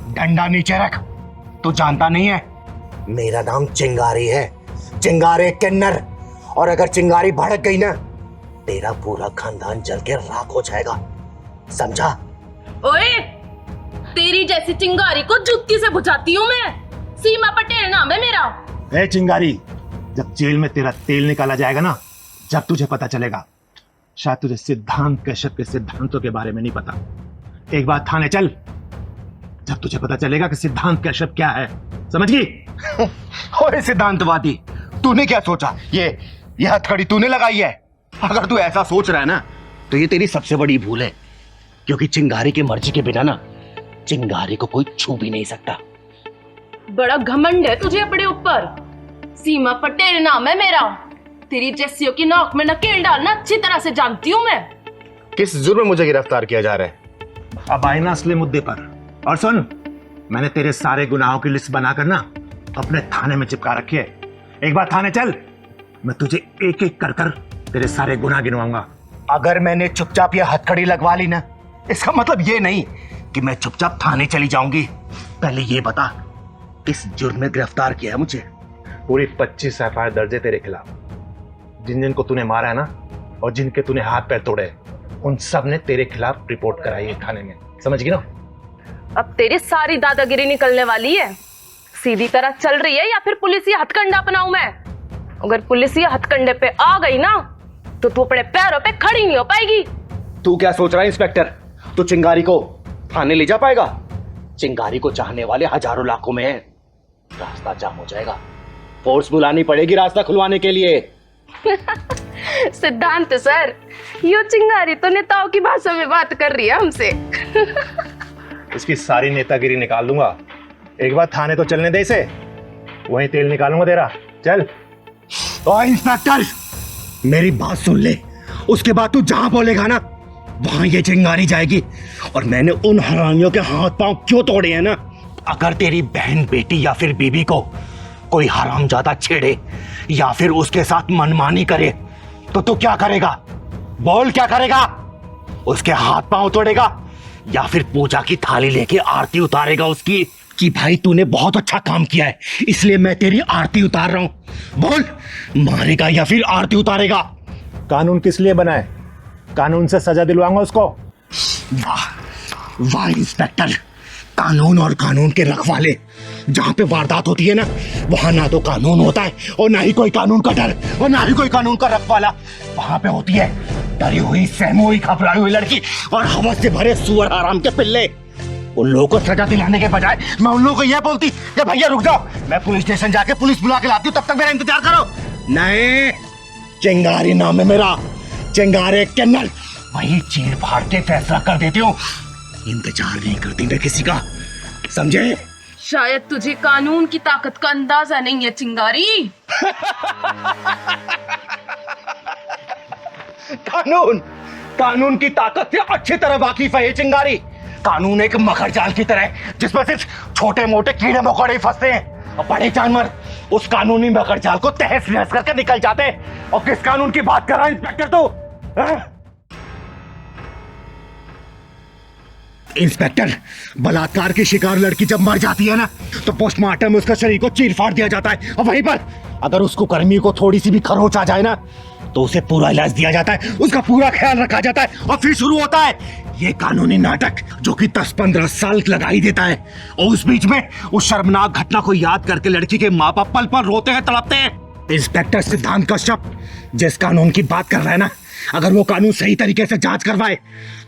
डंडा नीचे रख। तू जानता नहीं है मेरा नाम चिंगारी है, चिंगारे किन्नर। और अगर चिंगारी भड़क गई ना, तेरा पूरा खानदान जल के राख हो जाएगा, समझा? ओए, तेरी जैसी चिंगारी को जुत्ती से बुझाती हूँ मैं। सीमा पटेल नाम है मेरा। ए चिंगारी, जब जेल में तेरा तेल निकाला जाएगा ना, जब तुझे पता चलेगा। शायद तुझे सिद्धांत कश्यप के सिद्धांतों के बारे में नहीं पता। एक बार थाने चल, जब तुझे पता चलेगा कि सिद्धांत कश्यप क्या है, समझ गई? ओए सिद्धांतवादी, तूने क्या सोचा? ये हथकड़ी तूने लगाई है? अगर तू ऐसा सोच रहा है ना, तो ये तेरी सबसे बड़ी भूल है, क्योंकि चिंगारी की मर्जी के बिना ना चिंगारी को कोई छू भी नहीं सकता। बड़ा घमंड है तुझे अपने ऊपर। सीमा पटेल नाम है मेरा। तेरी जैसियों की नाक में नकेल डालना अच्छी तरह से जानती हूँ मैं। किस जुर्म में मुझे गिरफ्तार किया जा रहा है? अब आए ना असली मुद्दे पर। और सुन, मैंने तेरे सारे गुनाहों की लिस्ट बनाकर ना अपने थाने में चिपका रखी है। एक बार थाने चल, मैं तुझे एक एक कर कर तेरे सारे गुनाह गिनवाऊंगा। अगर मैंने चुपचाप ये हथकड़ी लगवा ली ना, इसका मतलब ये नहीं कि मैं चुपचाप थाने चली जाऊंगी। पहले ये बता, किस जुर्म में गिरफ्तार किया है मुझे? पूरी 25 एफआईआर दर्ज है तेरे खिलाफ। जिन जिन को तूने मारा है ना, और जिनके तूने हाथ पैर तोड़े, उन सब ने तेरे खिलाफ रिपोर्ट कराई है थाने में, समझ गई ना? अब तेरी सारी दादागिरी निकलने वाली है। सीधी तरह चल रही है या फिर पुलिस हथकंडा अपनाऊं मैं? अगर पुलिस हथकंडे पे आ गई ना, तो तू अपने पैरों पे खड़ी नहीं हो पाएगी। तू क्या सोच रहा है इंस्पेक्टर? तू चिंगारी को थाने ले जा पाएगा? चिंगारी को चाहने वाले हजारों लाखों में हैं। रास्ता जाम हो जाएगा, फोर्स बुलानी पड़ेगी रास्ता खुलवाने के लिए। सिद्धांत सर, यो चिंगारी तो नेताओं की भाषा में बात कर रही है हमसे। इसकी सारी नेतागिरी निकाल दूंगा। एक बार थाने तो चलने दे इसे, वहीं तेल निकालूंगा तेरा। चल। तो इंस्पेक्टर, मेरी बात सुन ले। उसके बाद तू जहां बोलेगा ना, वहां ये चिंगारी जाएगी। और मैंने उन हरामियों के हाथ पांव क्यों तोड़े हैं ना, अगर तेरी बहन, बेटी या फिर बीबी को कोई हरामजादा छेड़े या फिर उसके साथ मनमानी करे, तो तू क्या करेगा? बोल, क्या करेगा? उसके हाथ पांव तोड़ेगा या फिर पूजा की थाली लेके आरती उतारेगा उसकी, कि भाई तूने बहुत अच्छा काम किया है इसलिए मैं तेरी आरती उतार रहा हूं? बोल, मारेगा या फिर आरती उतारेगा? कानून किस लिए बना है? कानून से सजा दिलवाऊंगा उसको। वाह वाह इंस्पेक्टर, कानून और कानून के रखवाले। जहां पे वारदात होती है ना, वहां ना तो कानून होता है और ना ही कोई कानून का डर और ना ही कोई कानून का रखवाला। वहां पे होती है डरी हुई, सहमी हुई, घबराई हुई लड़की और हवस से भरे सुअर आराम के पिल्ले। उन लोगों को सजा दिलाने के बजाय मैं उन लोगों को यह बोलती कि भैया रुक जाओ, मैं पुलिस स्टेशन जाके पुलिस बुला के लाती हूँ, तब तक मेरा इंतजार करो। नहीं, चिंगारी नाम है मेरा, चिंगारे किन्नर। वही चीर फाड़ के फैसला कर देती हूँ, इंतजार नहीं करती मैं किसी का, समझे? शायद तुझे कानून की ताकत का अंदाजा नहीं है चिंगारी। कानून की ताकत से अच्छी तरह वाकिफ है ये चिंगारी। कानून एक मकर जाल की तरह है जिसमें सिर्फ छोटे मोटे कीड़े मकोड़े फंसते हैं और बड़े जानवर उस कानूनी मकर जाल को तहस नहस करके निकल जाते हैं। और किस कानून की बात कर रहा है इंस्पेक्टर तू? इंस्पेक्टर, बलात्कार की शिकार लड़की जब मर जाती है ना, तो पोस्टमार्टम में उसका शरीर को चीर फाड़ दिया जाता है और वहीं पर अगर उसको कर्मी को थोड़ी सी भी खरोच आ जाए ना, तो उसे पूरा इलाज दिया जाता है, उसका पूरा ख्याल रखा जाता है और फिर शुरू होता है ये कानूनी नाटक जो कि 10-15 साल लगा ही देता है। और उस बीच में उस शर्मनाक घटना को याद करके लड़की के माँ बाप पल पल रोते हैं, तड़पते हैं। इंस्पेक्टर सिद्धांत कश्यप जिस कानून की बात कर रहा है ना, अगर वो कानून सही तरीके से जांच करवाए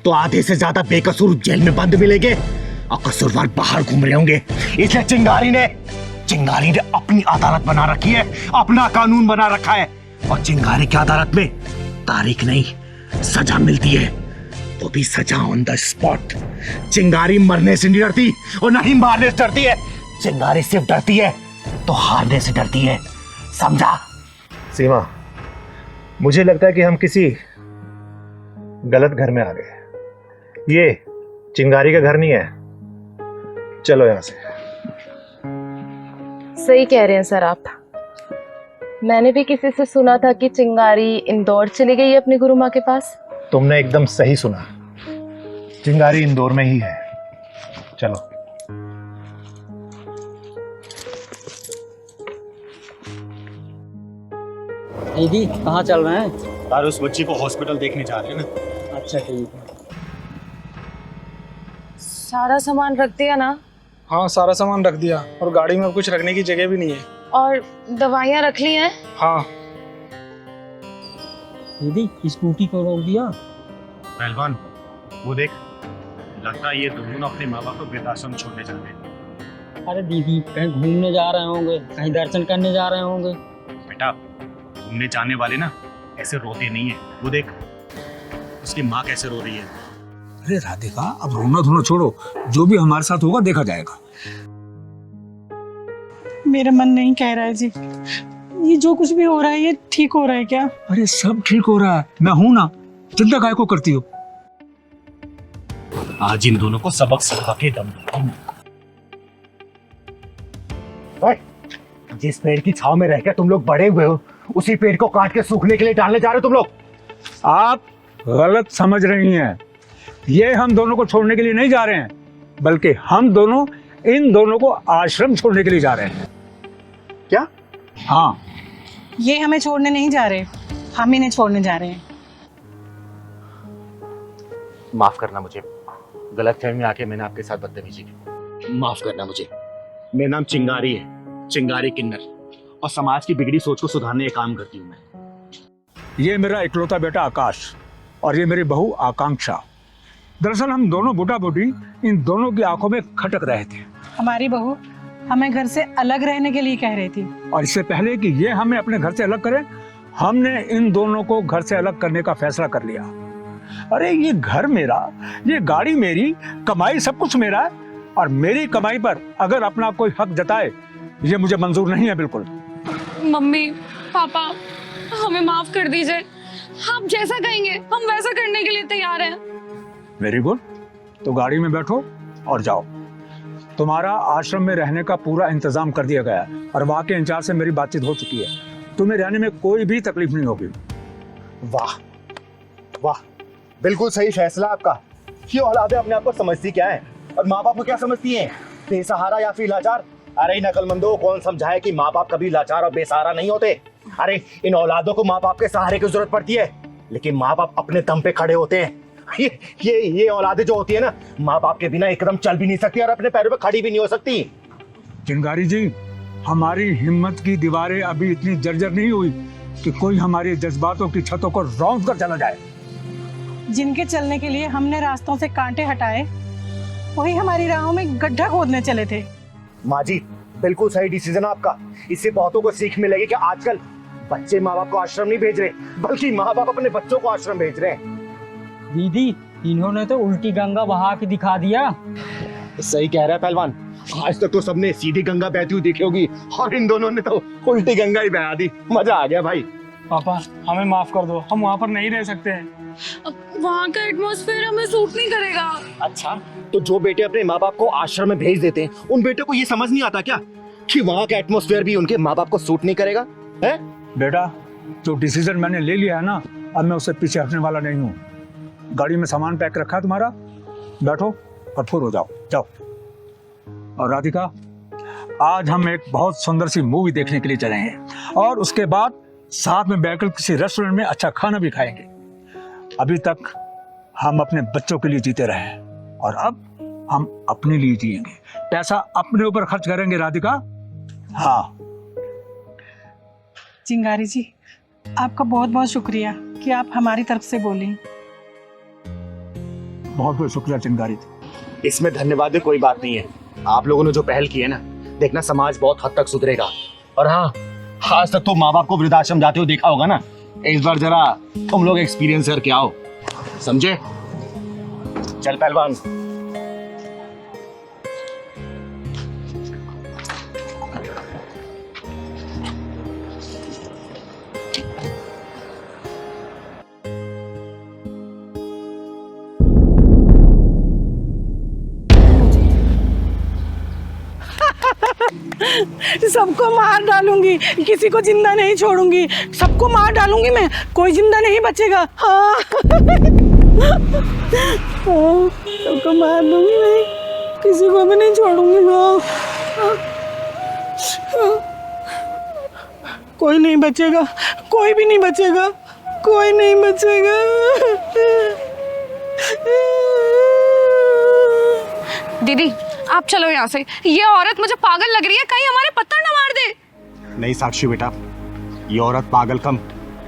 तो आधे से ज्यादा बेकसूर जेल में बंद मिलेंगे और कसूरवार बाहर घूम रहे होंगे। इसलिए चिंगारी ने अपनी अदालत बना रखी है, अपना कानून बना रखा है। और चिंगारी की अदालत में तारीख नहीं, सजा मिलती है, वो भी सजा ऑन द स्पॉट। चिंगारी मरने से नहीं डरती और ना ही मारने से डरती है। चिंगारी सिर्फ डरती है तो हारने से डरती है, समझा? सीमा, मुझे लगता है कि हम किसी गलत घर में आ गए। ये चिंगारी का घर नहीं है, चलो यहां से। सही कह रहे हैं सर आप। मैंने भी किसी से सुना था कि चिंगारी इंदौर चली गई है अपनी गुरु माँ के पास। तुमने एकदम सही सुना, चिंगारी इंदौर में ही है। चलो। दीदी कहाँ चल रहे हैं? यार उस बच्ची को हॉस्पिटल देखने जा रहे हैं ना। अच्छा ठीक है। सारा सामान रख दिया ना? हाँ सारा सामान रख दिया और गाड़ी में कुछ रखने की जगह भी नहीं है। और दवाइयाँ रख ली हैं? हाँ दीदी स्कूटी को रोक दिया। पहलवान वो देख, लगता है ये दोनों अपने माँ बाप को वृद्धाश्रम छोड़ने जा रहे हैं। अरे दीदी कहीं घूमने जा रहे होंगे, कहीं दर्शन करने जा रहे होंगे। बेटा घूमने जाने वाले ना ऐसे रोते नहीं है। वो देख उसकी माँ कैसे रो रही है। अरे राधिका अब रोना धोना छोड़ो, जो भी हमारे साथ होगा देखा जाएगा। मेरा मन नहीं कह रहा है जी, ये जो कुछ भी हो रहा है ये ठीक हो रहा है क्या? अरे सब ठीक हो रहा है, मैं हूं ना, चिंता काहे को करती हो। आज इन दोनों को सबक सिखा के दम दूंगा। जिस पेड़ की छाव में रहकर तुम लोग बड़े हुए हो, उसी पेड़ को काट के सूखने के लिए डालने जा रहे हो तुम लोग। आप गलत समझ रही हैं। ये हम दोनों को छोड़ने के लिए नहीं जा रहे हैं, बल्कि हम दोनों इन दोनों को आश्रम छोड़ने के लिए जा रहे हैं। क्या? हाँ ये हमें छोड़ने नहीं जा रहे, हम इन्हें छोड़ने जा रहे हैं। माफ करना मुझे, गलतफहमी में आके मैंने आपके साथ बदतमीजी की। माफ करना मुझे। मेरा नाम चिंगारी है, चिंगारी किन्नर, और समाज की बिगड़ी सोच को सुधारने का काम करती हूँ मैं। ये मेरा इकलौता बेटा आकाश और ये मेरी बहू आकांक्षा। दरअसल हम दोनों बूटा बूटी इन दोनों की आंखों में खटक रहे थे। हमारी बहू हमें घर से अलग रहने के लिए कह रही थी, और इससे पहले कि ये हमें अपने घर से अलग करें, हमने इन दोनों को घर से अलग करने का फैसला कर लिया। अरे ये घर मेरा, ये गाड़ी मेरी, कमाई सब कुछ मेरा है, और मेरी कमाई पर अगर अपना कोई हक जताए ये मुझे मंजूर नहीं है बिल्कुल। मम्मी पापा हमें माफ कर दीजिए, आप जैसा कहेंगे हम वैसा करने के लिए तैयार हैं। वेरी गुड, तो गाड़ी में बैठो और जाओ। तुम्हारा आश्रम में रहने का पूरा इंतजाम कर दिया गया है और वहाँ के इंचार्ज से मेरी बातचीत हो चुकी है। तुम्हें रहने में कोई भी तकलीफ नहीं होगी। वाह वाह, बिल्कुल सही फैसला आपका। ये औलादे अपने आप को समझती क्या है और माँ बाप को क्या समझती हैं? बेसहारा या फिर लाचार? अरे नकलमंदों, कौन समझाए कि माँ बाप कभी लाचार और बेसहारा नहीं होते। अरे इन औलादों को माँ बाप के सहारे की जरूरत पड़ती है, लेकिन माँ बाप अपने दम पे खड़े होते हैं। ये औलादे जो होती है ना, माँ बाप के बिना एकदम चल भी नहीं सकती और अपने पैरों पे खड़ी भी नहीं हो सकती। चिंगारी जी, हमारी हिम्मत की दीवारें अभी इतनी जर्जर नहीं हुई कि कोई हमारे जज्बातों की छतों को रौंद कर चला जाए। जिनके चलने के लिए हमने रास्तों से कांटे हटाए, वही हमारी राहों में गड्ढा खोदने चले थे। माँ जी, बिल्कुल सही डिसीजन आपका। इससे बहुतों को सीख मिलेगी कि आजकल बच्चे माँ बाप को आश्रम नहीं भेज रहे, बल्कि माँ बाप अपने बच्चों को आश्रम भेज रहे हैं। दीदी इन्होंने तो उल्टी गंगा बहा के दिखा दिया। सही कह रहा है पहलवान, आज तक तो सबने सीधी गंगा बहती हुई देखी होगी और इन दोनों ने तो उल्टी गंगा ही बहा दी। मजा आ गया भाई। पापा हमें माफ कर दो, हम वहाँ पर नहीं रह सकते हैं। अब वहाँ का एटमॉस्फेयर हमें सूट नहीं करेगा। अच्छा, तो जो बेटे अपने माँ बाप को आश्रम में भेज देते हैं, उन बेटों को ये समझ नहीं आता क्या कि वहाँ का एटमॉस्फेयर भी उनके माँ बाप को सूट नहीं करेगा? है बेटा, जो डिसीजन मैंने ले लिया है ना, अब मैं उससे पीछे हटने वाला नहीं हूँ। गाड़ी में सामान पैक रखा है तुम्हारा, बैठो और फुर हो जाओ। जाओ। और राधिका, आज हम एक बहुत सुंदर सी मूवी देखने के लिए चले हैं और उसके बाद साथ में बैठकर किसी रेस्टोरेंट में अच्छा खाना भी खाएंगे। अभी तक हम अपने बच्चों के लिए जीते रहे हैं और अब हम अपने लिए जिएंगे। पैसा अपने ऊपर खर्च करेंगे राधिका। हाँ चिंगारी जी, आपका बहुत बहुत शुक्रिया कि आप हमारी तरफ से बोली। बहुत बहुत शुक्रिया चिंगारी। इसमें धन्यवाद कोई बात नहीं है। आप लोगों ने जो पहल की है ना, देखना समाज बहुत हद तक सुधरेगा। और हाँ, आज तक तो माँ बाप को वृद्धाश्रम जाते हुए देखा होगा ना, इस बार जरा तुम लोग एक्सपीरियंस करके आओ, समझे? चल पहलवान। सबको मार डालूंगी, किसी को जिंदा नहीं छोड़ूंगी, सबको मार डालूंगी मैं, कोई जिंदा नहीं बचेगा। हाँ सबको मार दूंगी मैं, किसी को भी नहीं छोड़ूंगी। हाँ कोई नहीं बचेगा, कोई भी नहीं बचेगा, कोई नहीं बचेगा। दीदी आप चलो यहाँ से, ये औरत मुझे पागल लग रही है, कहीं हमारे पत्थर न मार दे। नहीं साक्षी बेटा, ये औरत पागल कम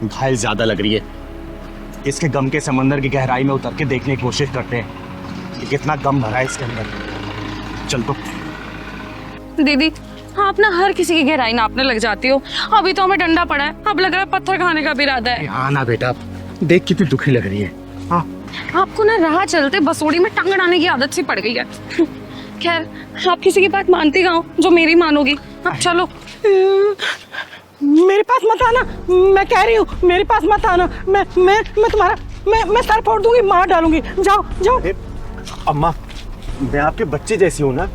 घायल ज्यादा लग रही है। इसके गम के समंदर की गहराई में उतर के देखने की कोशिश करते हैं कि कितना गम भरा है इसके अंदर। चल तो। दीदी आप ना हर किसी की गहराई नापने लग जाती हो। अभी तो हमें डंडा पड़ा है, अब लग रहा है पत्थर खाने का भी इरादा है। हाँ ना बेटा, देख कितनी दुखी लग रही है। हाँ आपको ना राह चलते बसोड़ी में टांग अड़ाने की आदत सी पड़ गई है। खैर आप किसी की बात मानती कहाँ हो जो मेरी मानोगी। अब चलो। मेरे पास मत आना, मैं कह रही हूँ मेरे पास मत आना। मैं तुम्हारा मैं सर फोड़ दूंगी, मार डालूंगी। जाओ जाओ। अम्मा, मैं आपके बच्चे जैसी हूँ ना।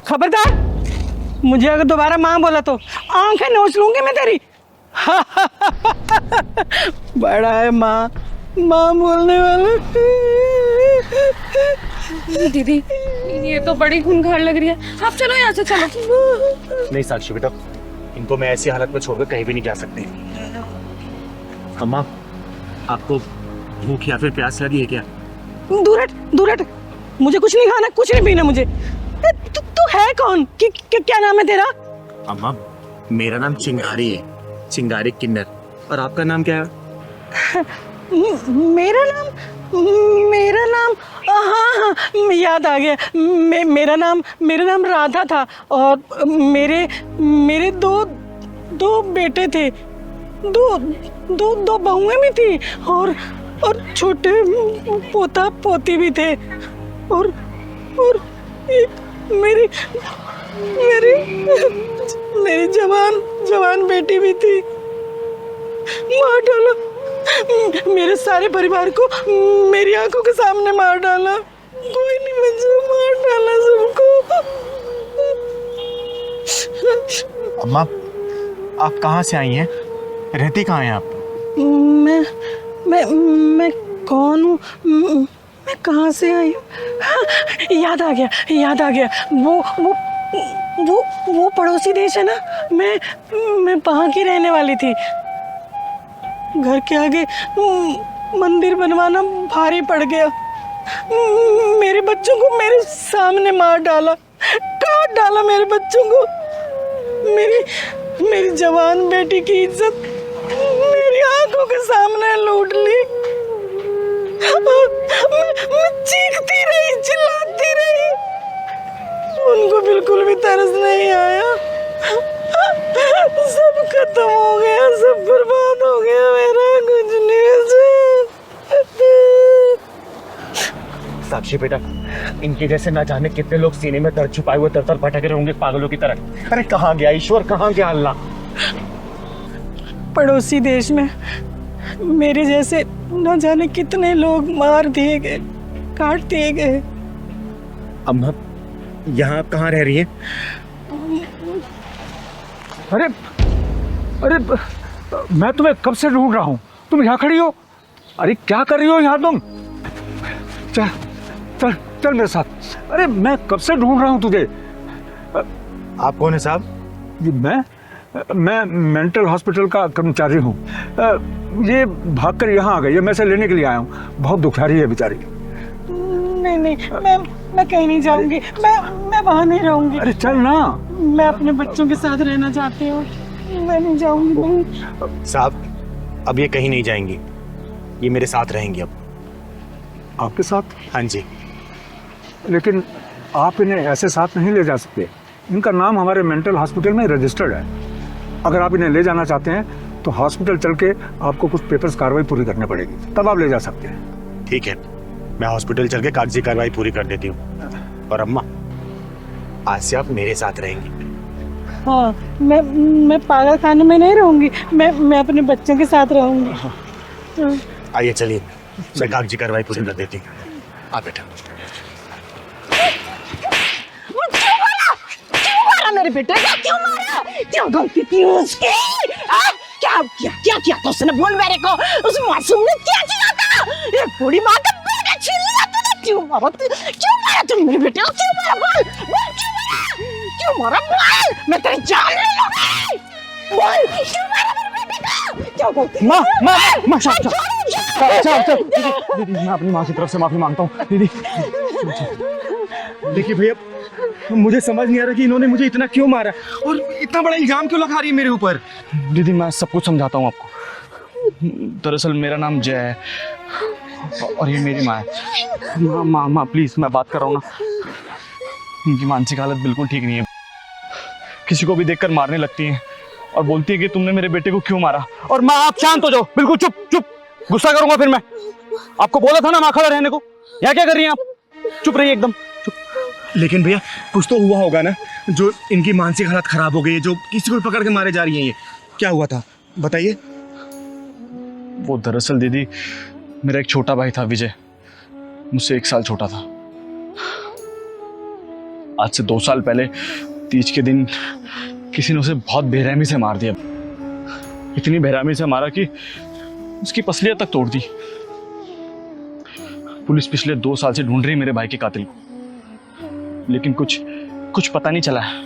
खबरदार, मुझे अगर दोबारा माँ बोला तो आंखें नोच लूंगी मैं तेरी। बड़ा है माँ बोलने वाला। दीदी ये तो बड़ी खूंखार लग रही है, आप चलो यहाँ से, चलो। नहीं साक्षी बेटा, इनको मैं ऐसी हालत में छोड़कर कहीं भी नहीं जा सकती। अम्मा, आपको भूख या फिर प्यास लगी है क्या? दूर हट, मुझे कुछ नहीं खाना, कुछ नहीं पीना मुझे। तू है कौन? क्या नाम है तेरा? अम्मा, मेरा नाम चिंगारी है, चिंगारी किन्नर। और आपका नाम क्या है? मेरा नाम हाँ, याद आ गया। मेरा नाम राधा था और मेरे दो बेटे थे, दो बहुएं भी थी और छोटे पोता पोती भी थे और एक मेरी जवान बेटी भी थी। मार डाला मेरे सारे परिवार को, मेरी आंखों के सामने मार डाला। कोई नहीं बचा, मार डाला सबको। अम्मा, आप कहाँ से आई हैं? रहती कहाँ हैं आप? मैं कौन हूँ? मैं कहाँ से आई हूँ? हाँ, याद आ गया। वो पड़ोसी देश है ना, मैं वहाँ की रहने वाली थी। घर के आगे मंदिर बनवाना भारी पड़ गया। मेरे बच्चों को मेरे सामने मार डाला, काट डाला मेरे बच्चों को। मेरी जवान बेटी की इज्जत मेरी आंखों के सामने लूट ली। मैं चीखती रही, चिल्लाती रही, उनको बिल्कुल भी तरस नहीं आया। सब खत्म हो गया, सब बर्बाद हो गया, मेरा कुछ नहीं बचा। साक्षी बेटा, इनके जैसे ना जाने कितने लोग सीने में दर्द छुपाए हुए तर भटक रहे होंगे पागलों की तरह। अरे कहाँ गया ईश्वर, कहाँ गया अल्लाह? पड़ोसी देश में मेरे जैसे न जाने कितने लोग मार दिए गए, काट दिए गए। अम्मा, यहाँ आप कहाँ रह रही हैं? अरे मैं तुम्हें कब से ढूंढ रहा हूँ, तुम यहाँ खड़ी हो। अरे क्या कर रही हो यहाँ तुम? चल मेरे साथ। अरे मैं कब से ढूंढ रहा हूँ तुझे। आप कौन है साहब? मैं मेंटल हॉस्पिटल का कर्मचारी हूँ। ये भागकर यहाँ आ गई है, मैं इसे लेने के लिए आया हूँ। बहुत दुखियारी है बेचारी। नहीं मैं कहीं नहीं जाऊंगी, मैं वहाँ नहीं रहूंगी। अरे चल ना। मैं अपने बच्चों के साथ रहना चाहती हूँ, मैं नहीं जाऊंगी। साहब, अब ये कहीं नहीं जाएंगी, ये मेरे साथ रहेंगी अब। आपके साथ? हाँ जी। लेकिन आप इन्हें ऐसे साथ नहीं ले जा सकते। इनका नाम हमारे मेंटल हॉस्पिटल में रजिस्टर्ड है। अगर आप इन्हें ले जाना चाहते हैं तो हॉस्पिटल चल के आपको कुछ पेपर्स कार्रवाई पूरी करनी पड़ेगी, तब आप ले जा सकते हैं। ठीक है, मैं हॉस्पिटल चल के कागजी कार्रवाई पूरी कर देती हूँ। और अम्मा, आज से आप मेरे साथ रहेंगी। हाँ, मैं पागल खाने में नहीं रहूंगी, मैं अपने बच्चों के साथ रहूंगी। आइए चलिए, मैं कागजी कार्रवाई पूरी कर देती हूँ। आप बेटा। क्यों मारा मेरे बेटे को? क्यों मारा? क्यों गलती की उसकी? क्या किया तो उसने? बोल मेरे को, उस मासूम ने क्या किया था? ये बूढ़ी माँ का बेटा छीन लिया तूने। क्यों मारा तुम मेरे बेटे को? क्यों मारा? बोल क्यों मारा? बोल, मैं तेरी जान ले लूंगी। बोल क्यों मारा मेरे बेटे क्या करते? माँ माँ माँ चल दीदी, मैं अपनी माँ की तरफ से माफी मांगता हूँ दीदी। देखिए भैया, मुझे समझ नहीं आ रहा कि इन्होंने मुझे इतना क्यों मारा और इतना बड़ा इल्जाम क्यों लगा रही है मेरे ऊपर। दीदी मैं सब कुछ समझाता हूँ आपको। दरअसल मेरा नाम जय है और ये मेरी माँ है। माँ प्लीज, मैं बात कर रहा हूँ ना, इनकी मानसिक हालत बिल्कुल ठीक नहीं है। किसी को भी देखकर मारने लगती हैं और बोलती है कि तुमने मेरे बेटे को क्यों मारा। और माँ आप शांत हो जाओ, बिल्कुल चुप चुप, गुस्सा करूंगा फिर मैं। आपको बोला था ना माँ खड़ा रहने को, यहाँ क्या कर रही हैं आप? चुप रहिए एकदम चुप। लेकिन भैया कुछ तो हुआ होगा ना, जो इनकी मानसिक हालत खराब हो गई है, जो किसी को भी पकड़ के मारे जा रही हैं। ये क्या हुआ था बताइए। वो दरअसल दीदी मेरा एक छोटा भाई था विजय, मुझसे 1 साल छोटा था। आज से 2 साल पहले तीज के दिन किसी ने उसे बहुत बेरहमी से मार दिया। इतनी बेरहमी से मारा कि उसकी पसलियां तक तोड़ दी। पुलिस पिछले 2 साल से ढूंढ रही मेरे भाई के कातिल को, लेकिन कुछ पता नहीं चला है।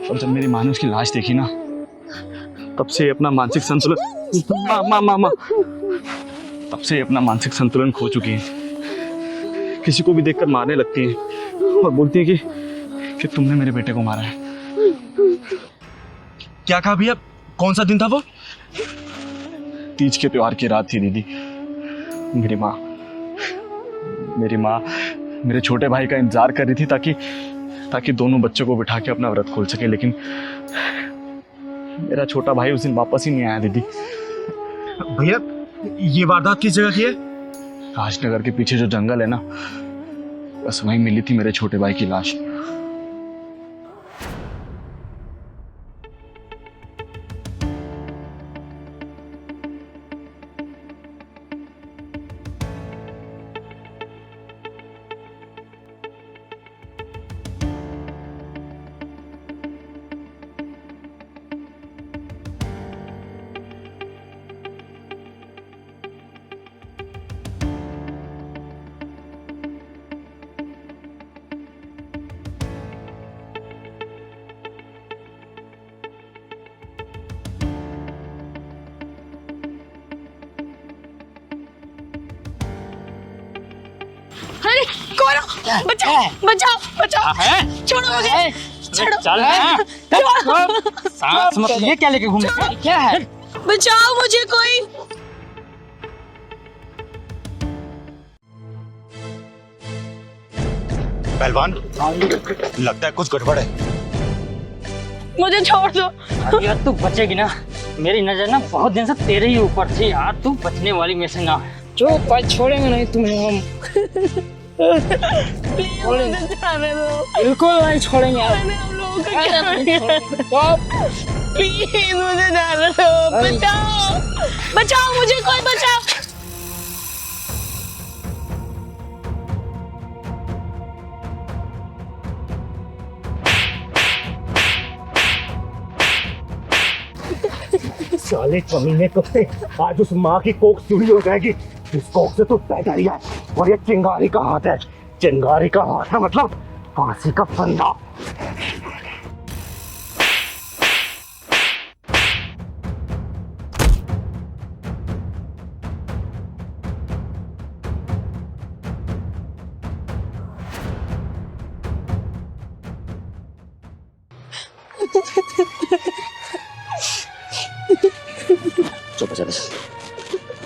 और जब मेरी माँ ने उसकी लाश देखी ना, तब से अपना मानसिक संतुलन माँ तब से अपना मानसिक संतुलन खो चुकी है। किसी को भी देखकर मारने लगती है और बोलती है कि तुमने मेरे बेटे को मारा है। क्या कहा भैया, कौन सा दिन था वो? तीज के त्योहार की रात थी दीदी। मेरी माँ मेरे छोटे भाई का इंतजार कर रही थी ताकि दोनों बच्चों को बिठा के अपना व्रत खोल सके, लेकिन मेरा छोटा भाई उस दिन वापस ही नहीं आया दीदी। भैया ये वारदात किस जगह की है? राजनगर के पीछे जो जंगल है ना, बस वहीं मिली थी मेरे छोटे भाई की लाश। अरे कौन? बचाओ बचाओ बचाओ, छोड़ो मुझे, छोड़ो, चल सांस मत, ये क्या लेके घूम रहे हो? क्या है? बचाओ मुझे कोई। पहलवान, लगता है कुछ गड़बड़ है। मुझे छोड़ दो। यार तू बचेगी ना, मेरी नजर ना बहुत दिन से तेरे ही ऊपर थी यार, तू बचने वाली में से ना। जो पर छोड़ेंगे नहीं तुम्हें हम, बिल्कुल नहीं छोड़ेंगे यार। प्लीज मुझे जाने दो, बचाओ बचाओ मुझे, कोई बचाओ। साले कमीने कुत्ते, आज उस माँ की कोख चूड़ी हो जाएगी। इस कोख से तू पैदा ही है और ये चिंगारी का हाथ है। चिंगारी का हाथ है मतलब फांसी का फंदा। चुप हो जा,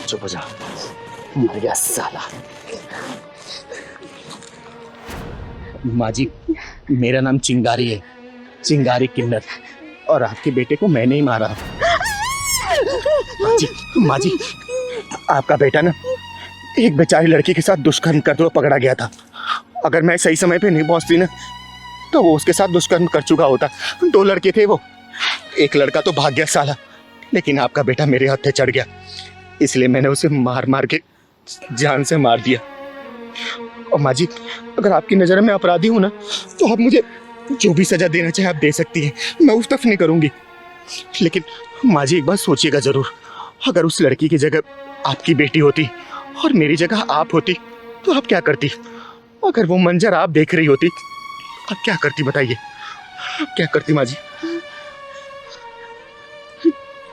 चुप हो जा, मर गया साला। माँ जी, मेरा नाम चिंगारी है, चिंगारी किन्नर, और आपके बेटे को मैंने ही मारा। माँ जी, आपका बेटा ना एक बेचारी लड़की के साथ दुष्कर्म करते हुए पकड़ा गया था। अगर मैं सही समय पे नहीं पहुंचती ना, तो वो उसके साथ दुष्कर्म कर चुका होता। 2 लड़के थे वो, एक लड़का तो भाग गया साला, लेकिन आपका बेटा मेरे हत्थे चढ़ गया, इसलिए मैंने उसे मार मार के जान से मार दिया। और माँ जी, अगर आपकी नज़र में अपराधी हूँ ना, तो आप मुझे जो भी सजा देना चाहे आप दे सकती हैं, मैं उस तरफ नहीं करूँगी। लेकिन माँ जी एक बात सोचिएगा ज़रूर, अगर उस लड़की की जगह आपकी बेटी होती और मेरी जगह आप होती, तो आप क्या करती? अगर वो मंजर आप देख रही होती, आप क्या करती बताइए? आप क्या करती माँ जी?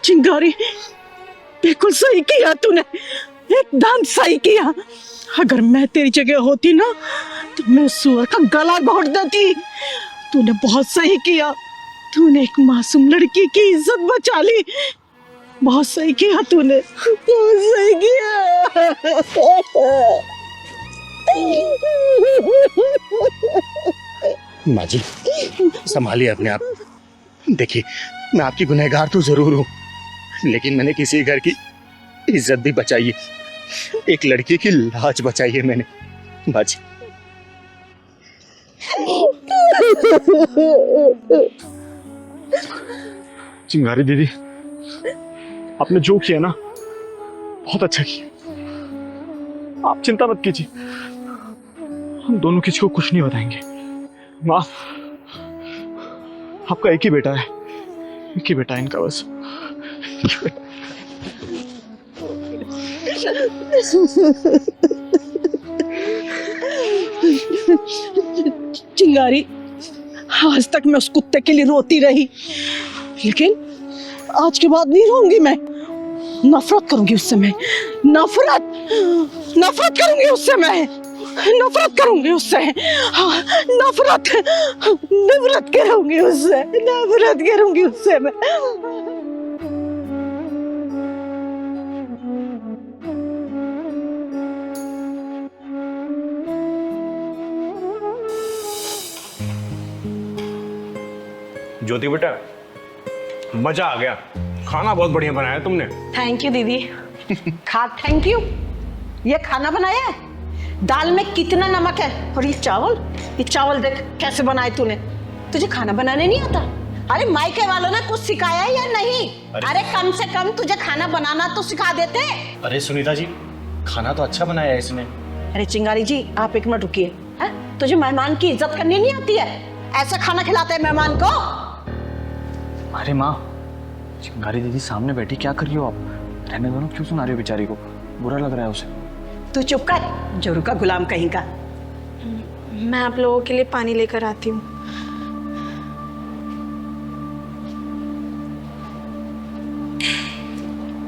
चिंगारी, बिल्कुल सही किया तूने, एकदम सही किया। अगर मैं तेरी जगह होती ना तो मैं उस सुअर का गला घोट देती। तूने बहुत सही किया, तूने एक मासूम लड़की की इज्जत बचा ली। बहुत सही किया तूने, बहुत सही किया। माँ जी, संभालिए अपने आप। देखिए, मैं आपकी गुनहगार तो जरूर हूँ, लेकिन मैंने किसी घर की इज्जत भी बचाई है, एक लड़की की लाज बचाई है मैंने। माँ जी, चिंगारी दीदी, आपने जो किया ना बहुत अच्छा किया। आप चिंता मत कीजिए, हम दोनों किसी को कुछ नहीं बताएंगे। माँ, आपका एक ही बेटा है, एक ही बेटा है इनका बस। चिंगारी, आज तक मैं उस कुत्ते के लिए रोती रही, लेकिन आज के बाद नहीं रोऊंगी मैं। नफरत करूंगी उससे मैं, नफरत करूंगी उससे मैं, नफरत करूंगी उससे। हाँ, नफरत करूंगी उससे, नफरत करूंगी उससे मैं। ज्योति बेटा, मजा आ गया, खाना बहुत बढ़िया बनाया तुमने। थैंक यू दीदी। Thank you. ये खाना बनाया है, दाल में कितना नमक है, और ये चावल देख कैसे बनाए तूने। तुझे खाना बनाने नहीं आता? अरे मायके वालों ने कुछ सिखाया है या नहीं? अरे कम से कम तुझे खाना बनाना तो सिखा देते। अरे सुनीता जी, खाना तो अच्छा बनाया है इसने। अरे चिंगारी जी, आप एक मिनट रुकिए। तुझे मेहमान की इज्जत करनी नहीं आती है? ऐसा खाना खिलाते हैं मेहमान को? अरे माँ, चिंगारी दीदी सामने बैठी, क्या कर रही हो आप? रहने दो ना, क्यों सुना रही हो बेचारी को? बुरा लग रहा है उसे। तू चुप कर, जोरू का गुलाम कहीं का। मैं आप लोगों के लिए पानी लेकर आती हूँ।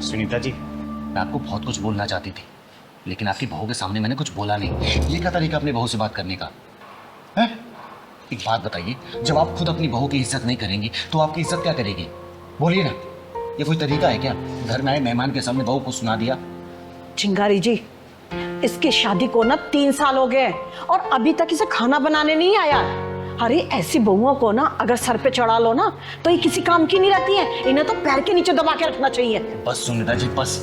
सुनीता जी, मैं आपको बहुत कुछ बोलना चाहती थी, लेकिन आपकी बहू के सामने मैंने कुछ बोला नहीं। ये क्या तरीका अपनी बहू से बात करने का है? एक बात बताइए, जब आप खुद अपनी बहू की इज्जत नहीं करेंगी तो आपकी इज्जत क्या करेगी? बोलिए ना, ये कोई तरीका है क्या? घर में आए मेहमान के सामने बहू को सुना दिया। चिंगारी जी, इसकी शादी को ना 3 साल हो गए और अभी तक इसे खाना बनाने नहीं आया। अरे ऐसी बहुओं को ना अगर सर पे चढ़ा लो ना तो ये किसी काम की नहीं रहती है, इन्हें तो पैर के नीचे दबा के रखना चाहिए। बस सुनीता जी, बस।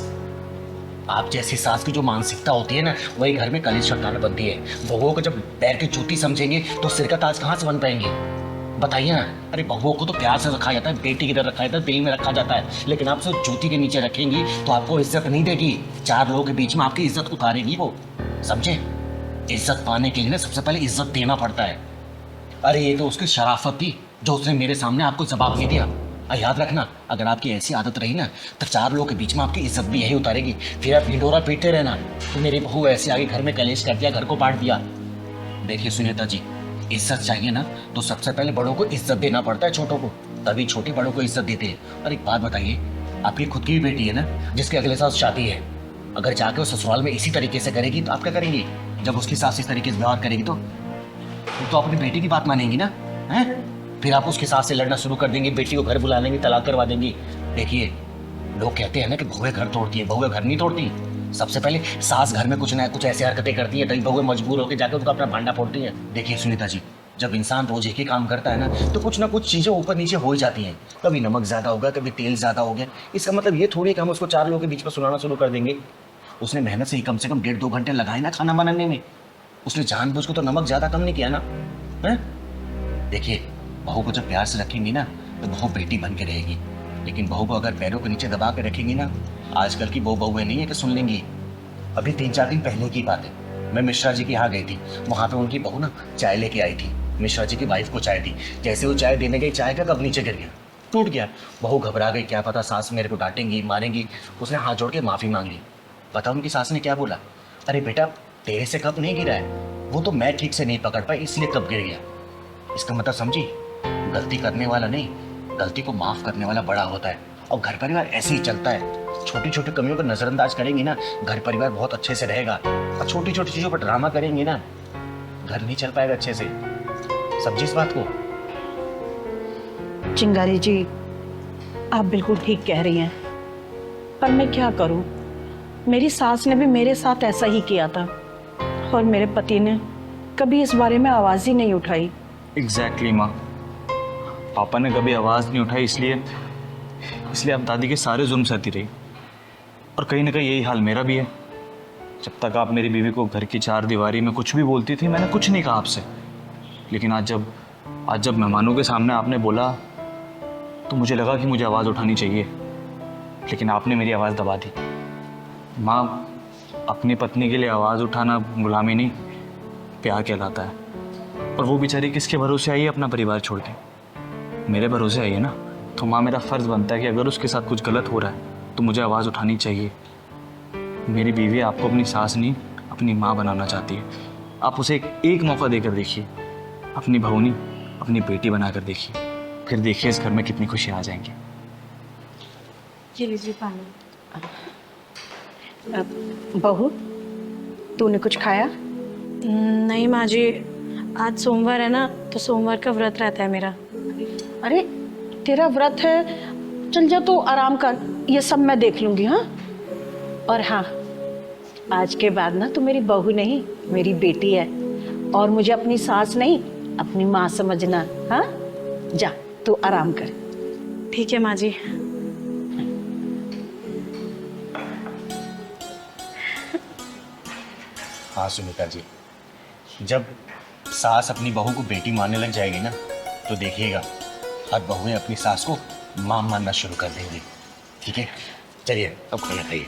आप जैसी सास की जो मानसिकता होती है ना, वही घर में कलेश चट्टान बनती है। बहुओं को जब पैर की जूती समझेंगे तो सिर का ताज कहाँ से बन पाएंगे? बताइए ना। अरे बहुओं को तो प्यार से रखा जाता है, बेटी की तरह रखा जाता है, दिल में रखा जाता है, लेकिन आप सिर्फ जूती के नीचे रखेंगी तो आपको इज्जत नहीं देगी। 4 लोगों के बीच में आपकी इज्जत उतारेगी वो, समझे? इज्जत पाने के लिए ना सबसे पहले इज्जत देना पड़ता है। अरे ये तो उसकी शराफत थी जो उसने मेरे सामने आपको जवाब दे दिया। याद रखना, अगर आपकी ऐसी आदत रही ना तो 4 लोगों के बीच में आपकी इज्जत भी यही उतारेगी। फिर आप ढिंढोरा पीटते रहना तो मेरी बहू ऐसे आगे घर में कलेश कर दिया, घर को बांट दिया। देखिए सुनीता जी, इज्जत चाहिए ना तो सबसे पहले बड़ों को इज्जत देना पड़ता है छोटों को, तभी छोटे बड़ों को इज्जत देते हैं। और एक बात बताइए, आपकी खुद की भी बेटी है ना जिसके अगले साल शादी है, अगर जाके वो ससुराल में इसी तरीके से करेगी तो आप क्या करेंगी? जब उसकी सास इस तरीके से व्यवहार करेगी तो अपनी बेटी की बात मानेंगी ना, हैं? फिर आप उसके सास से लड़ना शुरू कर देंगे, बेटी को घर बुला लेंगे, तलाक करवा देंगी। देखिए, लोग कहते हैं ना कि बहुएं घर तोड़ती है, बहुएं घर नहीं तोड़ती। सबसे पहले सास घर में कुछ ना कुछ ऐसी हरकतें करती है, तभी बहुएं मजबूर होकर जाकर उनका अपना भांडा फोड़ती है। देखिए सुनीता जी, जब इंसान रोज एक ही काम करता है ना तो कुछ ना कुछ चीज़ें ऊपर नीचे हो ही जाती हैं। कभी नमक ज़्यादा होगा, कभी तेल ज़्यादा हो गया। इसका मतलब ये थोड़ी कि हम उसको 4 लोगों के बीच में सुनाना शुरू कर देंगे। उसने मेहनत से ही कम से कम 1.5-2 घंटे लगाए ना खाना बनाने में, उसने जानबूझ को तो नमक ज़्यादा कम नहीं किया ना, है? देखिए, बहू को जब प्यार से रखेंगी ना तो बहू बेटी बन के रहेगी, लेकिन बहू को अगर पैरों के नीचे दबा के रखेंगी ना, आजकल की बहुएं नहीं है कि सुन लेंगी। अभी 3-4 दिन पहले की बात है, मैं मिश्रा जी के यहाँ गई थी, वहाँ पे उनकी बहू ना चाय लेके आई थी। मिश्रा जी की वाइफ को चाय दी, जैसे वो चाय देने गई, चाय का कप नीचे गिर गया, टूट गया। बहू घबरा गई, क्या पता सास मेरे को डांटेंगी मारेंगी। उसने हाथ जोड़ के माफ़ी मांग ली। पता उनकी सास ने क्या बोला? अरे बेटा, तेरे से कप नहीं गिरा है, वो तो मैं ठीक से नहीं पकड़ पाई इसलिए कप गिर गया। इसका मतलब समझी, गलती करने वाला नहीं, गलती को माफ़ करने वाला बड़ा होता है। और घर परिवार ऐसे ही चलता है। छोटी छोटी कमियों को नजरअंदाज करेंगी ना, घर परिवार बहुत अच्छे से रहेगा। और छोटी छोटी चीजों पर ड्रामा करेंगी ना, घर नहीं चल पाएगा अच्छे से। समझी इस बात को? चिंगारी जी, आप बिल्कुल ठीक कह रही हैं, पर मैं क्या करूं? मेरी सास ने भी मेरे साथ ऐसा ही किया था और मेरे पति ने कभी इस बारे में आवाज ही नहीं उठाई। एग्जैक्टली माँ, पापा ने कभी आवाज़ नहीं उठाई, इसलिए आप दादी के सारे जुल्म सहती रही। और कहीं ना कहीं यही हाल मेरा भी है। जब तक आप मेरी बीवी को घर की चार दीवारी में कुछ भी बोलती थी, मैंने कुछ नहीं कहा आपसे। लेकिन आज जब मेहमानों के सामने आपने बोला तो मुझे लगा कि मुझे आवाज़ उठानी चाहिए, लेकिन आपने मेरी आवाज़ दबा दी। माँ, अपनी पत्नी के लिए आवाज़ उठाना गुलामी नहीं, प्यार कहलाता है। और वो बेचारी किसके भरोसे आई है अपना परिवार छोड़ के? मेरे भरोसे आई है ना। तो माँ, मेरा फ़र्ज़ बनता है कि अगर उसके साथ कुछ गलत हो रहा है तो मुझे आवाज़ उठानी चाहिए। मेरी बीवी आपको अपनी सास नहीं, अपनी माँ बनाना चाहती है। आप उसे एक मौका देकर देखिए, अपनी बहू नहीं, अपनी बेटी बनाकर देखिए, फिर देखिए इस घर में कितनी खुशियाँ आ जाएंगी। ये लीजिए पानी। बहू, तूने कुछ खाया? नहीं माँ जी, आज सोमवार है ना, तो सोमवार का व्रत रहता है मेरा। अरे तेरा व्रत है, चल जा तू आराम कर, ये सब मैं देख लूंगी। हाँ, और हाँ, आज के बाद ना तू मेरी बहू नहीं, मेरी बेटी है, और मुझे अपनी सास नहीं, अपनी माँ समझना। हाँ, जा तू आराम कर। ठीक है माँ जी। हाँ सुनीता जी, जब सास अपनी बहू को बेटी मानने लग जाएगी ना, तो देखिएगा हर बहुएं अपनी सास को मां मानना शुरू कर देंगी। ठीक है, चलिए अब खाना खाइए।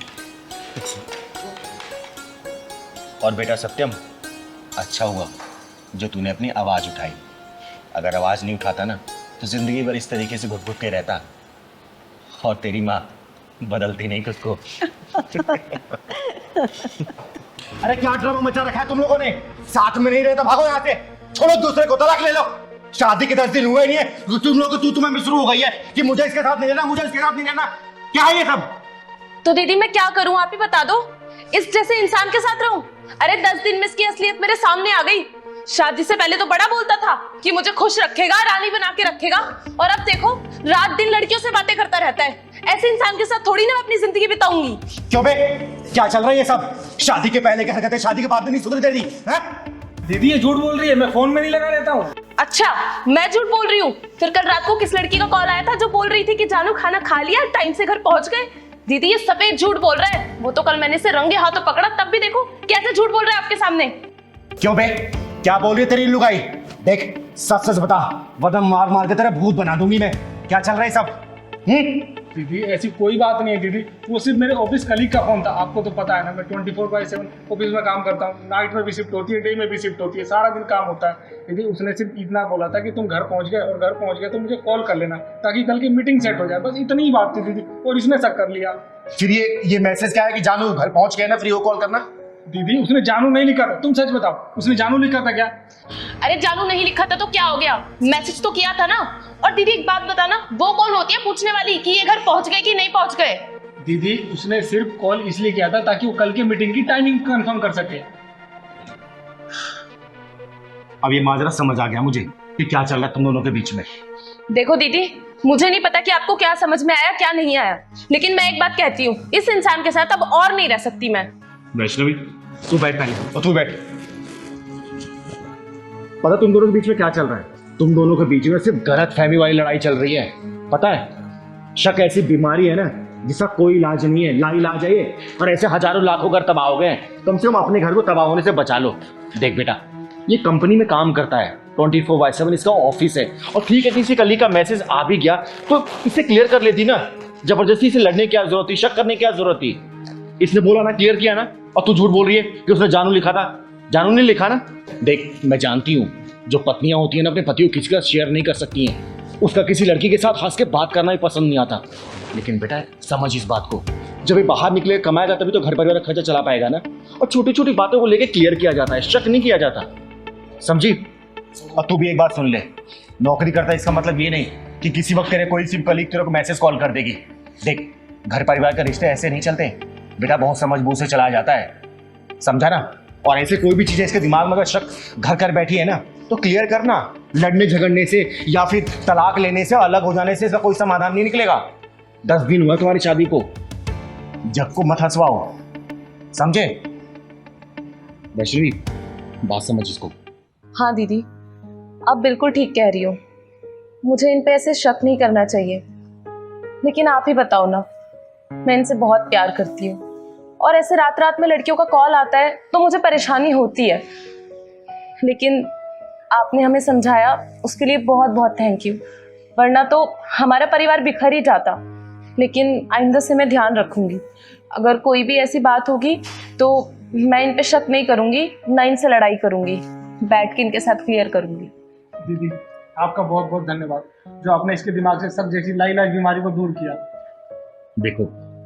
और बेटा सत्यम, अच्छा हुआ जो तूने अपनी आवाज़ उठाई। अगर आवाज़ नहीं उठाता ना, तो ज़िंदगी भर इस तरीके से घुट घुट के रहता, और तेरी माँ बदलती नहीं खुद को। अरे क्या ड्रामा मचा रखा है तुम लोगों ने? साथ में नहीं रहे तो भागो यहाँ से, छोड़ो दूसरे को, तलाक ले लो। शादी के 10 दिन हुए नहीं है, तुम लोगों को तुम्हें शुरू हो गई है कि मुझे इसके साथ नहीं रहना, मुझे इसके साथ नहीं रहना। क्या है ये सब? तो दीदी मैं क्या करूं, आप ही बता दो। इस जैसे इंसान के साथ रहूं? अरे 10 दिन में इसकी असलियत मेरे सामने आ गई। शादी से पहले तो बड़ा बोलता था कि मुझे खुश रखेगा, रानी बना के रखेगा, और अब देखो रात दिन लड़कियों से बातें करता रहता है। ऐसे इंसान के साथ थोड़ी ना अपनी जिंदगी बिताऊंगी। क्यों बे, क्या चल रहा है ये सब? शादी के पहले क्या कहते, शादी के बाद नहीं सुधर देती है? दीदी ये झूठ बोल रही है, मैं फोन में नहीं लगा रहता हूँ। अच्छा, मैं झूठ बोल रही हूँ? फिर कल रात को किस लड़की का कॉल आया था जो बोल रही थी कि जानू खाना खा लिया, टाइम से घर पहुंच गए? दीदी ये सफेद झूठ बोल रहा है। वो तो कल मैंने इसे रंगे हाथों पकड़ा, तब भी देखो कैसे झूठ बोल रहा है आपके सामने। क्यों बे, क्या बोल रही है तेरी लुगाई? देख सच सच बता, वरना मार मार के तेरा भूत बना दूंगी मैं। क्या चल रहा है सब? दीदी ऐसी कोई बात नहीं है दीदी, वो सिर्फ मेरे ऑफिस कलीग का फोन था। आपको तो पता है ना, मैं 24/7 ऑफिस में काम करता हूँ। नाइट में भी शिफ्ट होती है, डे में भी शिफ्ट होती है, सारा दिन काम होता है। दीदी उसने सिर्फ इतना बोला था कि तुम घर पहुँच गए, और घर पहुँच गए तो मुझे कॉल कर लेना ताकि कल की मीटिंग सेट हो जाए। बस इतनी ही बात थी दीदी, और इसने शक कर लिया। फिर ये मैसेज क्या है कि जानू घर पहुंच गए ना, फ्री हो कॉल करना? दीदी उसने जानू नहीं लिखा था, तुम सच बताओ, उसने जानू लिखा था क्या? अरे जानू नहीं लिखा था तो क्या हो गया, मैसेज तो किया था ना। और दीदी एक बात बताना, वो कौन होती है पूछने वाली कि ये घर पहुंच गए कि नहीं पहुंच गए? दीदी उसने सिर्फ कॉल इसलिए किया था ताकि वो कल की मीटिंग की टाइमिंग कंफर्म कर सके। अब ये माजरा समझ आ गया मुझे कि क्या चल रहा है तुम दोनों के बीच में। देखो दीदी, मुझे नहीं पता कि आपको क्या समझ में आया क्या नहीं आया, लेकिन मैं एक बात कहती हूँ, इस इंसान के साथ अब और नहीं रह सकती मैं। वैष्णवी तू बैठ पहले, और तू बैठ। पता तुम दोनों के बीच में क्या चल रहा है? तुम दोनों के बीच में सिर्फ गलतफहमी वाली लड़ाई चल रही है। पता है, शक ऐसी बीमारी है ना जिसका कोई इलाज नहीं है, लाइलाज है ये। और ऐसे हजारों लाखों घर तबाह हो गए, कम से कम अपने घर को तबाह होने से बचा लो। देख बेटा, ये कंपनी में काम करता है, 24/7 इसका ऑफिस है। और ठीक है, किसी कली का मैसेज आ भी गया तो इसे क्लियर कर लेती ना। जबरदस्ती से लड़ने की क्या जरूरत थी, शक करने की क्या जरूरत थी? इसने बोला ना, क्लियर किया ना, और तू झूठ बोल रही है कि उसने जानू लिखा था। जानू ने लिखा ना। देख मैं जानती हूँ, जो पत्नियां होती हैं ना अपने पति को किसी का शेयर नहीं कर सकती हैं। उसका किसी लड़की के साथ हंस के बात करना ही पसंद नहीं आता। लेकिन बेटा समझ इस बात को, जब ये बाहर निकले कमाएगा तभी तो घर परिवार का खर्चा चला पाएगा ना। और छोटी छोटी बातों को लेकर क्लियर किया जाता है, शक नहीं किया जाता, समझी? और तू भी एक बात सुन ले, नौकरी करता है इसका मतलब ये नहीं कि किसी वक्त तेरे कोई सिर्फ कलीग तेरे को मैसेज कॉल कर देगी। देख, घर परिवार के रिश्ते ऐसे नहीं चलते बेटा, बहुत समझ बूझ से चलाया जाता है, समझा ना। और ऐसे कोई भी चीज इसके दिमाग में अगर शक घर कर बैठी है ना तो क्लियर करना। लड़ने झगड़ने से या फिर तलाक लेने से, अलग हो जाने से इसका कोई समाधान नहीं निकलेगा। 10 दिन हुआ तुम्हारी शादी को, जग को मत हंसवाओ, समझे? वैष्णवी, बात समझ इसको। हाँ दीदी, आप बिल्कुल ठीक कह रही हो, मुझे इन पे ऐसे शक नहीं करना चाहिए। लेकिन आप ही बताओ ना, मैं इनसे बहुत प्यार करती हूँ और ऐसे रात रात में लड़कियों का कॉल आता है तो मुझे परेशानी होती है। लेकिन आपने हमें समझाया, उसके लिए बहुत बहुत थैंक यू, वरना तो हमारा परिवार बिखर ही जाता। लेकिन आइंदा से मैं ध्यान रखूंगी, अगर कोई भी ऐसी बात होगी तो मैं इन पे शक नहीं करूंगी, ना इनसे लड़ाई करूंगी, बैठ के इनके साथ क्लियर करूंगी। दीदी आपका बहुत बहुत धन्यवाद, जो आपने इसके दिमाग से सब जैसी लाइलाज बीमारी को दूर किया। देखो,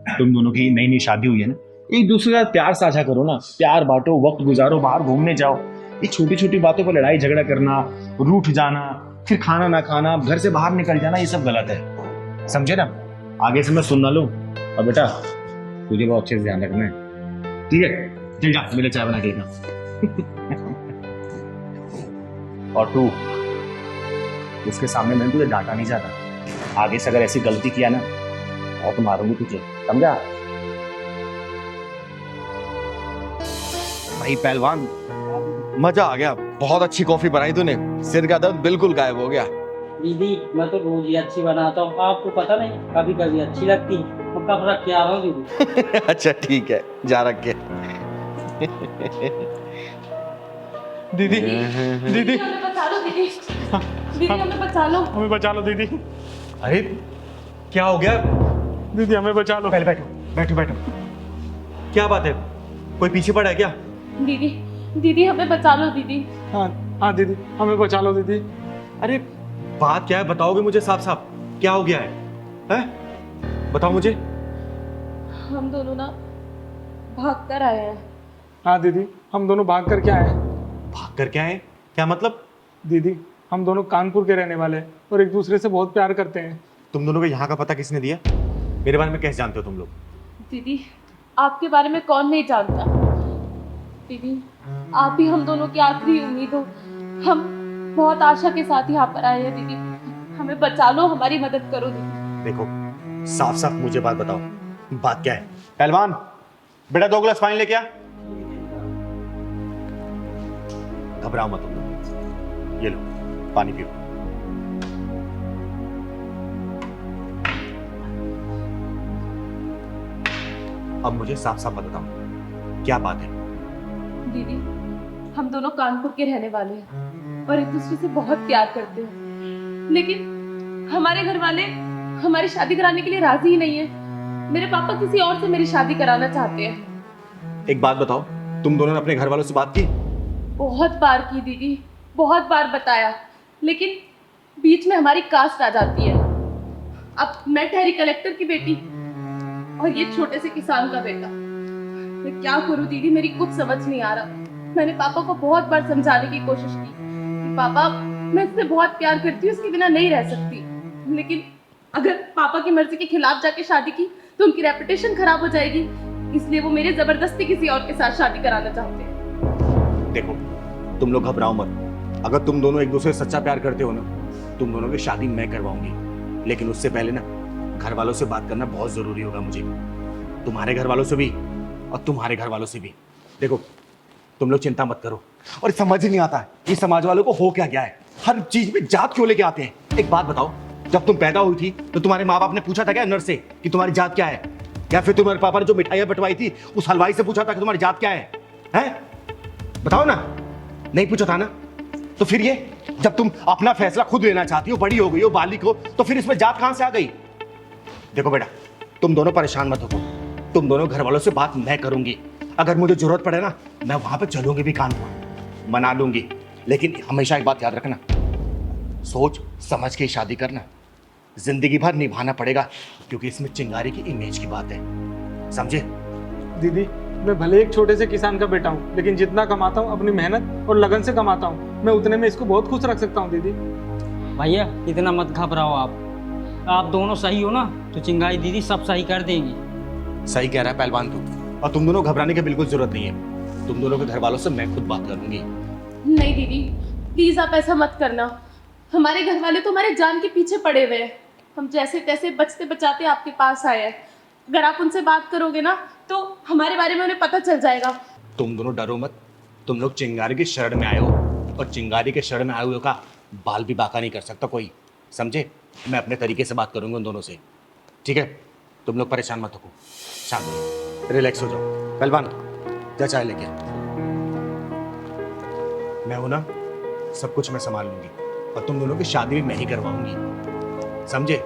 तुम दोनों की नई नई शादी हुई है ना, एक दूसरे का प्यार साझा करो ना, प्यार बांटो, वक्त गुजारो, बाहर घूमने जाओ। ये छोटी छोटी बातों पर लड़ाई झगड़ा करना, रूठ जाना, फिर खाना ना खाना, घर से बाहर निकल जाना, ये सब गलत है, समझे ना। आगे से मैं सुन ना लूं। और बेटा, तुझे बहुत अच्छे से ध्यान रखना है, ठीक है? चल जा, मेरे चाय बना के लेना। और तू, उसके सामने मैंने तुझे डांटा नहीं जाता, आगे से अगर ऐसी गलती किया ना और मारूंगी तुझे, समझा? भाई पहलवान, मजा आ गया, बहुत अच्छी कॉफी बनाई तूने, सिर का दर्द बिल्कुल गायब हो गया। दीदी मैं तो रोज ही अच्छी बनाता हूँ, आपको पता नहीं, कभी कभी अच्छी लगती है, तो कब रख के आ रहा हूँ दीदी। अच्छा ठीक है, जा रख के। दीदी दीदी हमें बचा लो दीदी, दीदी हमें बचा लो, हमें बचा लो दीदी, अरे क्या हो गया? दीदी हमें बचा लो। पहले बैठो बैठो बैठो, क्या बात है? कोई पीछे पड़ा है क्या? दीदी दीदी हमें बचा लो दीदी। हाँ हाँ दीदी हमें बचा लो दीदी। अरे बात क्या है, बताओगे मुझे साफ साफ, क्या हो गया है? हैं? बताओ मुझे। हम दोनों ना भाग कर आए हैं। हाँ दीदी हम दोनों भाग कर क्या आए? भाग कर क्या है? क्या मतलब? दीदी हम दोनों कानपुर के रहने वाले हैं और एक दूसरे से बहुत प्यार करते हैं। तुम दोनों को यहाँ का पता किसने दिया? मेरे बारे में कैसे जानते हो तुम लोग? दीदी आपके बारे में कौन नहीं जानता, दीदी आप ही हम दोनों की आखिरी उम्मीद हो। हम बहुत आशा के साथ यहाँ पर आए हैं दीदी, हमें बचा लो, हमारी मदद करो दीदी। देखो साफ साफ मुझे बात बताओ, बात क्या है? पहलवान बेटा 2 गिलास पानी लेके आ। घबराओ मत तुम लोग, ये लो पानी पियो। अब मुझे साफ साफ बताओ, क्या बात है? दीदी हम दोनों कानपुर के रहने वाले हैं और एक दूसरे से बहुत प्यार करते हैं, लेकिन हमारे घर वाले हमारी शादी कराने के लिए राजी ही नहीं है। मेरे पापा किसी और से मेरी शादी कराना चाहते हैं। एक बात बताओ, तुम दोनों ने अपने घर वालों से बात की? बहुत बार की दीदी, बहुत बार बताया, लेकिन बीच में हमारी कास्ट आ जाती है। अब मैं ठहरी कलेक्टर की बेटी और ये छोटे से किसान का बेटा, मैं क्या करूं दीदी, मेरी कुछ समझ नहीं आ रहा। मैंने पापा को बहुत बार समझाने की कोशिश की कि पापा मैं इससे बहुत प्यार करती हूँ, इसके बिना नहीं रह सकती, लेकिन अगर पापा की मर्जी के खिलाफ जाके शादी की तो उनकी रेपुटेशन खराब हो जाएगी, इसलिए वो मेरे जबरदस्ती किसी और के साथ शादी कराना चाहते हैं। देखो तुम लोग घबराओ मत, अगर तुम दोनों एक दूसरे से सच्चा प्यार करते हो ना, तुम दोनों की शादी मैं करवाऊंगी, लेकिन उससे पहले ना घर वालों से बात करना बहुत जरूरी होगा मुझे, तुम्हारे घर वालों से भी और तुम्हारे घर वालों से भी। देखो तुम लोग चिंता मत करो, और समझ ही नहीं आता है ये समाज वालों को हो क्या गया है, हर चीज में जात क्यों लेके आते हैं। एक बात बताओ, जब तुम पैदा हुई थी तो तुम्हारे माँ बाप ने पूछा था क्या नर्स से कि तुम्हारी जात क्या है? या फिर तुम्हारे पापा ने जो मिठाइयां बंटवाई थी उस हलवाई से पूछा था कि तुम्हारी जात क्या है? हैं? बताओ ना, नहीं पूछा था ना? तो फिर ये जब तुम अपना फैसला खुद लेना चाहती हो, बड़ी हो गई हो, बालिक हो, तो फिर इसमें जात कहां से आ गई? देखो बेटा, तुम दोनों परेशान मत हो, तुम दोनों घर वालों से बात मैं करूंगी, अगर मुझे जरूरत पड़े ना मैं वहां पे चलूंगी भी, कानपुर मना लूंगी, लेकिन हमेशा एक बात याद रखना, सोच समझ के शादी करना, जिंदगी भर निभाना पड़ेगा, क्योंकि इसमें चिंगारी की इमेज की बात है, समझे? दीदी मैं भले एक छोटे से किसान का बेटा हूँ, लेकिन जितना कमाता हूँ अपनी मेहनत और लगन से कमाता हूँ, मैं उतने में इसको बहुत खुश रख सकता हूँ दीदी। भैया इतना मत घबराओ आप, आप दोनों सही हो ना तो चिंगारी दीदी सब सही कर देंगी। सही कह रहा है पहलवान तू, और तुम दोनों घबराने की बिल्कुल जरूरत नहीं है। तुम दोनों के घर वालों से मैं खुद बात करूंगी। नहीं दीदी, प्लीज आप ऐसा मत करना। हमारे घर वाले तो हमारे जान के पीछे पड़े हुए हैं। हम जैसे तैसे बचते बचाते आपके पास आए हैं। अगर आप उनसे बात करोगे ना तो हमारे बारे में उन्हें पता चल जाएगा। तुम दोनों डरो मत, तुम लोग चिंगारी की शरण में आए हो, और चिंगारी के शरण में आए हुए का बाल भी बाका नहीं कर सकता कोई, समझे? मैं अपने तरीके से बात करूंगा उन दोनों से, ठीक है? तुम लोग परेशान मत हो, शांत हो, रिलैक्स हो जाओ। पहलवान जा चाय लेके। मैं हूं ना, सब कुछ मैं संभाल लूंगी, और तुम दोनों की शादी भी मैं ही करवाऊंगी, समझे?